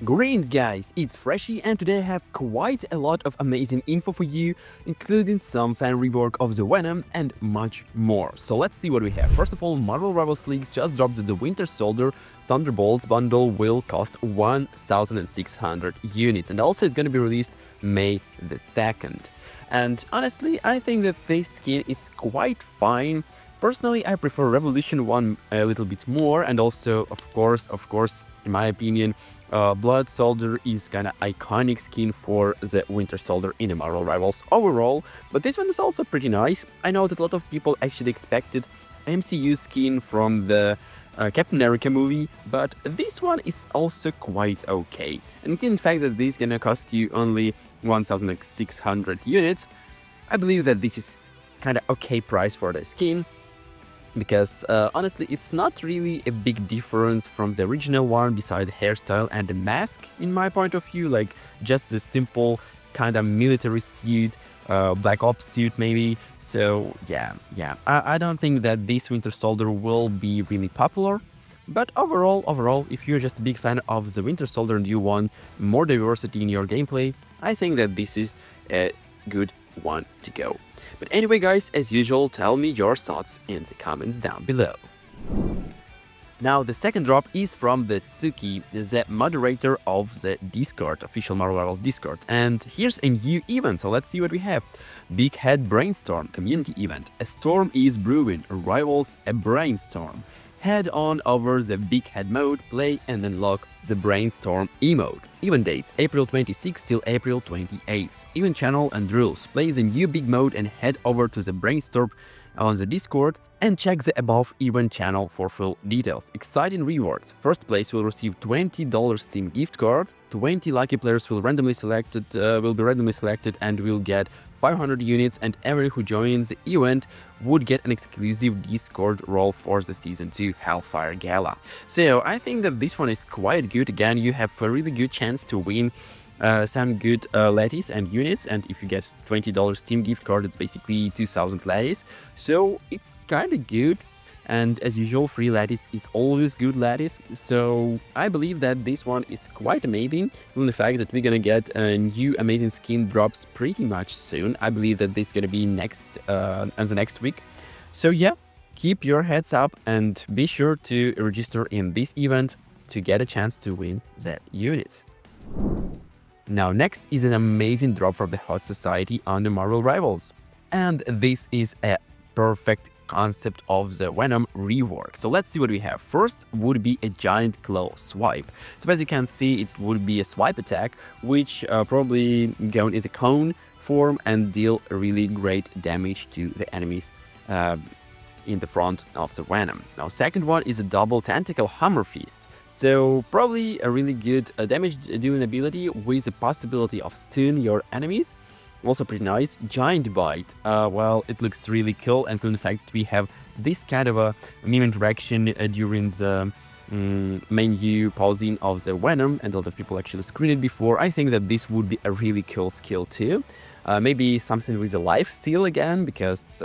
Greetings guys, it's Freshy and today I have quite a lot of amazing info for you, including some fan rework of the Venom and much more. So let's see what we have. First of all, Marvel Rivals Leagues just dropped that the Winter Soldier Thunderbolts bundle will cost 1,600 units, and also it's going to be released May the 2nd. And honestly, I think that this skin is quite fine. Personally, I prefer Revolution 1 a little bit more, and also, of course, in my opinion, Blood Soldier is kinda iconic skin for the Winter Soldier in the Marvel Rivals overall, but this one is also pretty nice. I know that a lot of people actually expected MCU skin from the Captain America movie, but this one is also quite okay. And in fact that this is gonna cost you only 1,600 units, I believe that this is kinda okay price for the skin. Because honestly, it's not really a big difference from the original one beside the hairstyle and the mask, in my point of view, like just the simple kind of military suit, Black Ops suit maybe. So yeah, I don't think that this Winter Soldier will be really popular. But overall, if you're just a big fan of the Winter Soldier and you want more diversity in your gameplay, I think that this is a good one to go. But anyway guys, as usual, tell me your thoughts in the comments down below. Now the second drop is from the Suki, the moderator of the Discord, official Marvel Rivals Discord. And here's a new event, so let's see what we have. Big Head Brainstorm community event. A storm is brewing, rivals a brainstorm. Head on over the Big Head mode, play and unlock the Brainstorm emote. Event dates April 26 till April 28. Event channel and rules. Play the new big mode and head over to the Brainstorm on the Discord and check the above event channel for full details. Exciting rewards. First place will receive $20 Steam gift card. 20 lucky players will be randomly selected and will get 500 units, and everyone who joins the event would get an exclusive Discord role for the Season 2 Hellfire Gala. So I think that this one is quite good. Again, you have a really good chance to win some good lattice and units, and if you get $20 Steam gift card, it's basically 2,000 lattice. So it's kind of good. And as usual, free lattice is always good lattice, so I believe that this one is quite amazing, given the fact that we're gonna get a new amazing skin drops pretty much soon. I believe that this is gonna be next on the next week. So yeah, keep your heads up and be sure to register in this event to get a chance to win the units. Now next is an amazing drop from the Hot Society on the Marvel Rivals, and this is a perfect concept of the Venom Rework. So let's see what we have. First would be a giant claw swipe. So as you can see, it would be a swipe attack, which probably go in a cone form and deal really great damage to the enemies in the front of the Venom. Now second one is a double tentacle hammer fist. So probably a really good damage dealing ability with the possibility of stun your enemies. Also pretty nice. Giant Bite. Well, it looks really cool, and in fact we have this kind of a meme interaction during the menu pausing of the Venom, and a lot of people actually screened it before. I think that this would be a really cool skill too. Maybe something with a life steal again, because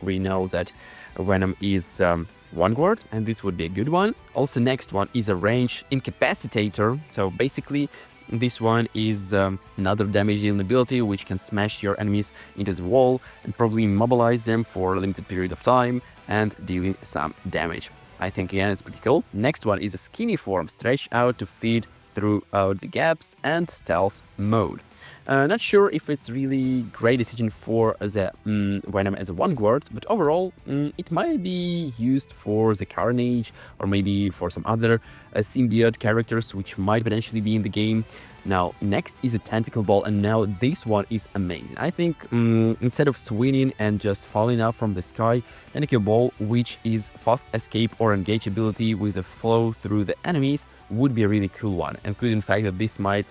we know that Venom is one word, and this would be a good one. Also next one is a range incapacitator. So basically this one is another damage dealing ability which can smash your enemies into the wall and probably immobilize them for a limited period of time and dealing some damage. I think again it's pretty cool. Next one is a skinny form, stretch out to feed throughout the gaps, and stealth mode. Not sure if it's really great decision for the Venom as a one word, but overall it might be used for the Carnage or maybe for some other symbiote characters which might potentially be in the game. Now next is a tentacle ball, and now this one is amazing. I think instead of swinging and just falling out from the sky, tentacle ball, which is fast escape or engage ability with a flow through the enemies, would be a really cool one, including the fact that this might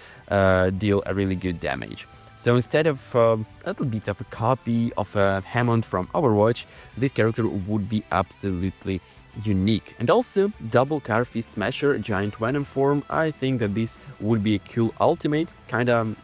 deal a really good damage. So instead of a little bit of a copy of Hammond from Overwatch, this character would be absolutely unique. And also double Carfist Smasher giant Venom form. I think that this would be a cool ultimate, kinda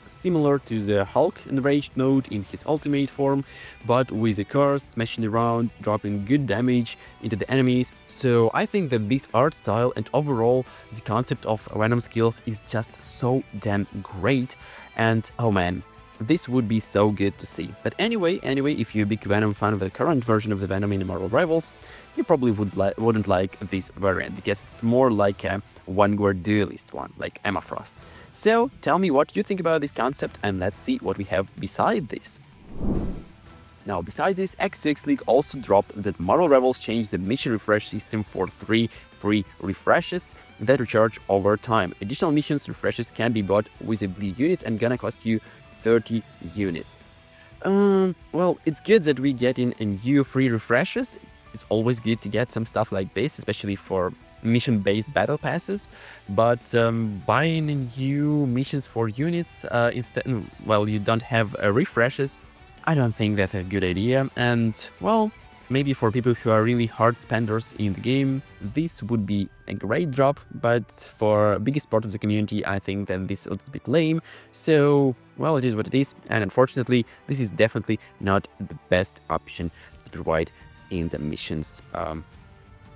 similar to the Hulk enraged mode in his ultimate form, but with a curse, smashing around, dropping good damage into the enemies. So I think that this art style and overall the concept of Venom skills is just so damn great, and oh man, this would be so good to see. But anyway, if you're a big Venom fan of the current version of the Venom in Marvel Rivals, you probably wouldn't like this variant, because it's more like a one-guard duelist one, like Emma Frost. So tell me what you think about this concept, and let's see what we have beside this. Now, besides this, X6 League also dropped that Marvel Rivals changed the mission refresh system for 3 free refreshes that recharge over time. Additional missions refreshes can be bought with the blue units and gonna cost you 30 units. Well, it's good that we get in a new free refreshes. It's always good to get some stuff like this, especially for mission-based battle passes. But buying new missions for units instead, well, you don't have refreshes, I don't think that's a good idea. And well, maybe for people who are really hard spenders in the game, this would be a great drop, but for the biggest part of the community, I think that this is a little bit lame. So, well, it is what it is, and unfortunately, this is definitely not the best option to provide in the missions,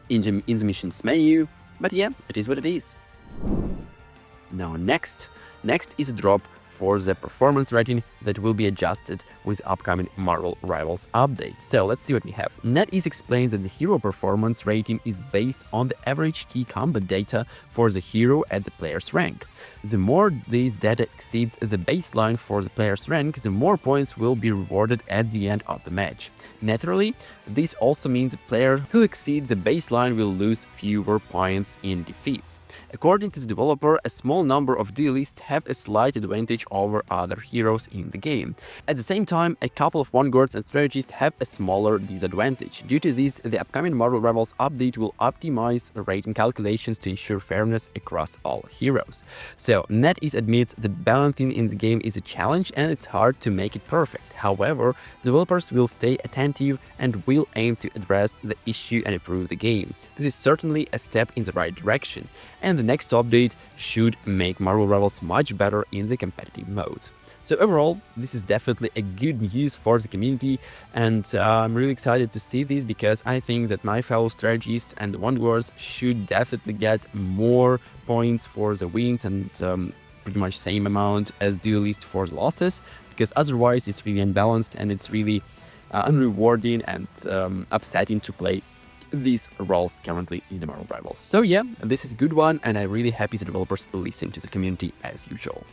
in the missions menu. But yeah, it is what it is. Now, next is a drop for the performance rating that will be adjusted with upcoming Marvel Rivals updates. So let's see what we have. NetEase explains that the hero performance rating is based on the average key combat data for the hero at the player's rank. The more this data exceeds the baseline for the player's rank, the more points will be rewarded at the end of the match. Naturally, this also means a player who exceeds the baseline will lose fewer points in defeats. According to the developer, a small number of duelists have a slight advantage over other heroes in the game. At the same time, a couple of one-guards and strategists have a smaller disadvantage. Due to this, the upcoming Marvel Rivals update will optimize rating calculations to ensure fairness across all heroes. So, NetEase admits that balancing in the game is a challenge and it's hard to make it perfect. However, developers will stay attentive and will aim to address the issue and improve the game. This is certainly a step in the right direction, and the next update should make Marvel Rivals much better in the competitive mode. So overall, this is definitely a good news for the community, and I'm really excited to see this, because I think that my fellow strategists and the one-guards should definitely get more points for the wins and pretty much same amount as duelists for the losses, because otherwise it's really unbalanced and it's really unrewarding and upsetting to play these roles currently in the Marvel Rivals. So yeah, this is a good one, and I'm really happy the developers listen to the community as usual.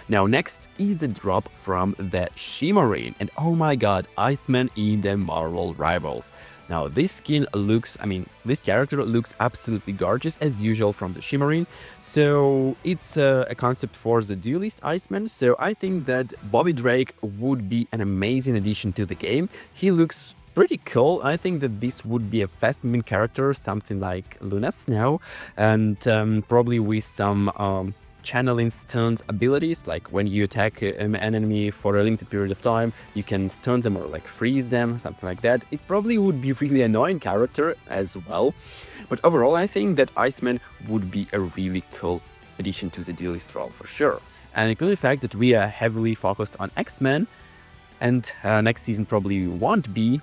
Now, next is a drop from the Shimmering, and oh my god, Iceman in the Marvel Rivals. Now, this skin looks, this character looks absolutely gorgeous as usual from the Shimmering. So it's a concept for the duelist Iceman. So I think that Bobby Drake would be an amazing addition to the game. He looks pretty cool. I think that this would be a fast-moving character, something like Luna Snow, and probably with some channeling stuns abilities, like when you attack an enemy for a limited period of time, you can stun them or like freeze them, something like that. It probably would be a really annoying character as well, but overall I think that Iceman would be a really cool addition to the duelist role for sure. And including the fact that we are heavily focused on X-Men, and next season probably won't be,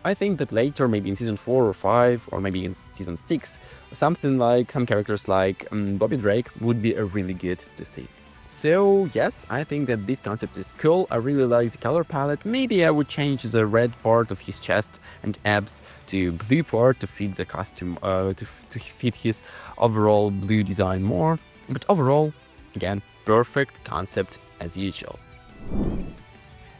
I think that later, maybe in season 4 or 5, or maybe in season 6, something like some characters like Bobby Drake would be really good to see. So yes, I think that this concept is cool. I really like the color palette. Maybe I would change the red part of his chest and abs to blue part to fit the costume, to fit his overall blue design more. But overall, again, perfect concept as usual.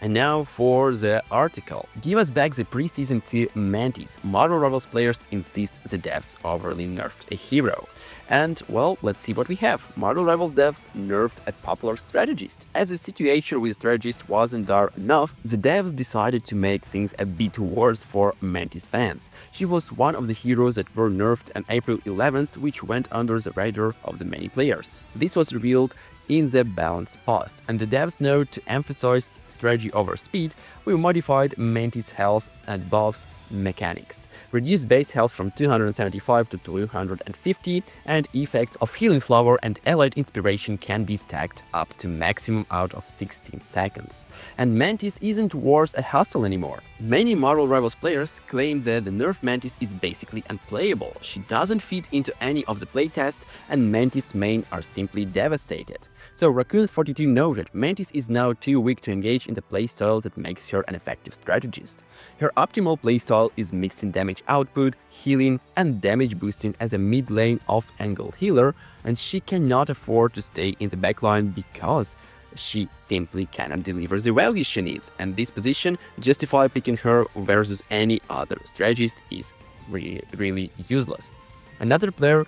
And now for the article. Give us back the preseason 2 Mantis. Marvel Rivals players insist the devs overly nerfed a hero. And well, let's see what we have. Marvel Rivals devs nerfed a popular strategist. As the situation with strategist wasn't dire enough, the devs decided to make things a bit worse for Mantis fans. She was one of the heroes that were nerfed on April 11th, which went under the radar of the many players. This was revealed in the balance post, and the devs note to emphasize strategy over speed, we modified Mantis' health and buffs mechanics. Reduce base health from 275 to 250, and effects of Healing Flower and Allied Inspiration can be stacked up to maximum out of 16 seconds. And Mantis isn't worth a hassle anymore. Many Marvel Rivals players claim that the nerf Mantis is basically unplayable. She doesn't fit into any of the playtests, and Mantis main are simply devastated. So Raccoon42 noted, Mantis is now too weak to engage in the playstyle that makes her an effective strategist. Her optimal playstyle is mixing damage output, healing, and damage boosting as a mid-lane off-angle healer, and she cannot afford to stay in the backline because she simply cannot deliver the value she needs, and this position justifies picking her versus any other strategist is really useless. Another player,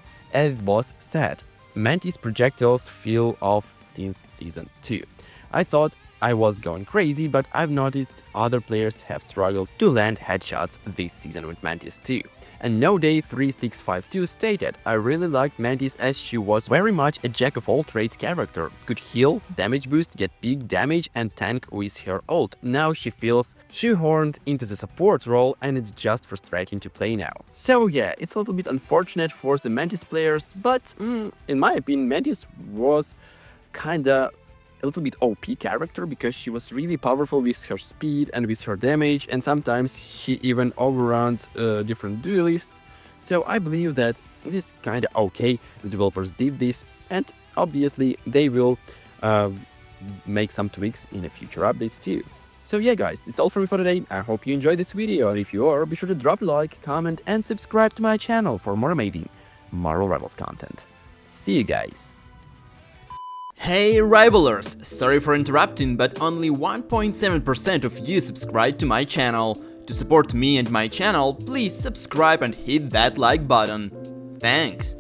Boss, said, Mantis projectiles feel off since Season 2. I thought I was going crazy, but I've noticed other players have struggled to land headshots this season with Mantis too. And NoDay3652 stated, I really liked Mantis as she was very much a jack-of-all-trades character. Could heal, damage boost, get big damage and tank with her ult. Now she feels shoehorned into the support role and it's just frustrating to play now. So yeah, it's a little bit unfortunate for the Mantis players, but in my opinion, Mantis was kinda a little bit OP character because she was really powerful with her speed and with her damage, and sometimes she even overran different duelists. So I believe that it is kinda okay the developers did this, and obviously they will make some tweaks in the future updates too. So yeah guys, it's all from me for today. I hope you enjoyed this video, and if you are, be sure to drop a like, comment and subscribe to my channel for more amazing Marvel Rivals content. See you guys! Hey Rivalers! Sorry for interrupting, but only 1.7% of you subscribe to my channel. To support me and my channel, please subscribe and hit that like button. Thanks!